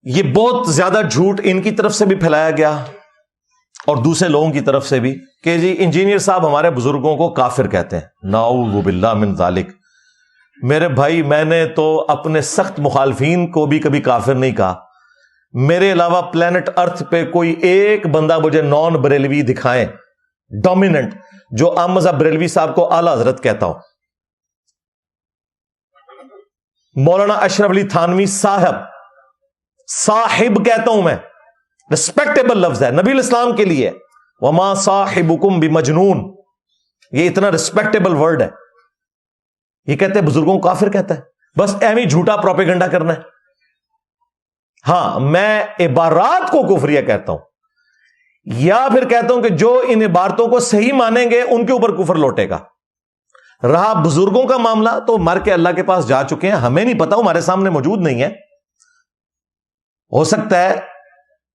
یہ بہت زیادہ جھوٹ ان کی طرف سے بھی پھیلایا گیا اور دوسرے لوگوں کی طرف سے بھی کہ جی انجینئر صاحب ہمارے بزرگوں کو کافر کہتے ہیں. نعوذ باللہ من ذالک. میرے بھائی میں نے تو اپنے سخت مخالفین کو بھی کبھی کافر نہیں کہا. میرے علاوہ پلانٹ ارتھ پہ کوئی ایک بندہ مجھے نان بریلوی دکھائیں ڈومیننٹ جو احمد بریلوی صاحب کو اعلی حضرت کہتا ہوں. مولانا اشرف علی تھانوی صاحب کہتا ہوں میں, ریسپیکٹیبل لفظ ہے نبی الاسلام کے لیے. وما صاحبکم بمجنون, یہ اتنا ریسپیکٹیبل ورڈ ہے. یہ کہتے ہیں بزرگوں کو کافر کہتا ہے. بس ایویں جھوٹا پروپیگنڈا کرنا ہے. ہاں میں عبارات کو کفریہ کہتا ہوں, یا پھر کہتا ہوں کہ جو ان عبارتوں کو صحیح مانیں گے ان کے اوپر کفر لوٹے گا. رہا بزرگوں کا معاملہ تو مر کے اللہ کے پاس جا چکے ہیں, ہمیں نہیں پتا, ہمارے سامنے موجود نہیں ہے. ہو سکتا ہے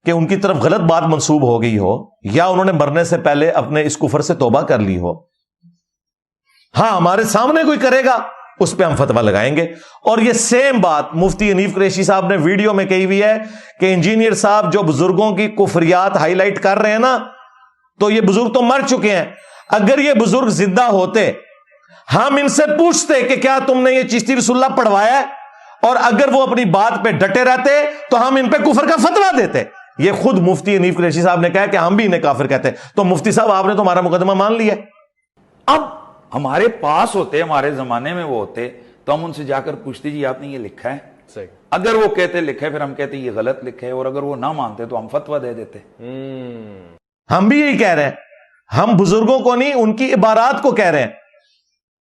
کہ ان کی طرف غلط بات منسوب ہو گئی ہو, یا انہوں نے مرنے سے پہلے اپنے اس کفر سے توبہ کر لی ہو. ہاں ہمارے سامنے کوئی کرے گا اس پہ ہم فتویٰ لگائیں گے. اور یہ سیم بات مفتی حنیف قریشی صاحب نے ویڈیو میں کہی ہوئی ہے کہ انجینئر صاحب جو بزرگوں کی کفریات ہائی لائٹ کر رہے ہیں نا, تو یہ بزرگ تو مر چکے ہیں. اگر یہ بزرگ زندہ ہوتے ہم ان سے پوچھتے کہ کیا تم نے یہ چشتی رسول اللہ پڑھوایا ہے, اور اگر وہ اپنی بات پہ ڈٹے رہتے تو ہم ان پہ کفر کا فتویٰ دیتے. یہ خود مفتی حنیف قریشی صاحب نے کہا کہ ہم بھی انہیں کافر کہتے ہیں. تو مفتی صاحب آپ نے تو ہمارا مقدمہ مان لیا. اب ہمارے پاس ہوتے, ہمارے زمانے میں وہ ہوتے تو ہم ان سے جا کر پوچھتے جی آپ نے یہ لکھا ہے صحیح. اگر وہ کہتے لکھا ہے پھر ہم کہتے یہ غلط لکھا ہے, اور اگر وہ نہ مانتے تو ہم فتویٰ دے دیتے. ہم بھی یہی کہہ رہے ہیں, ہم بزرگوں کو نہیں ان کی عبارات کو کہہ رہے ہیں.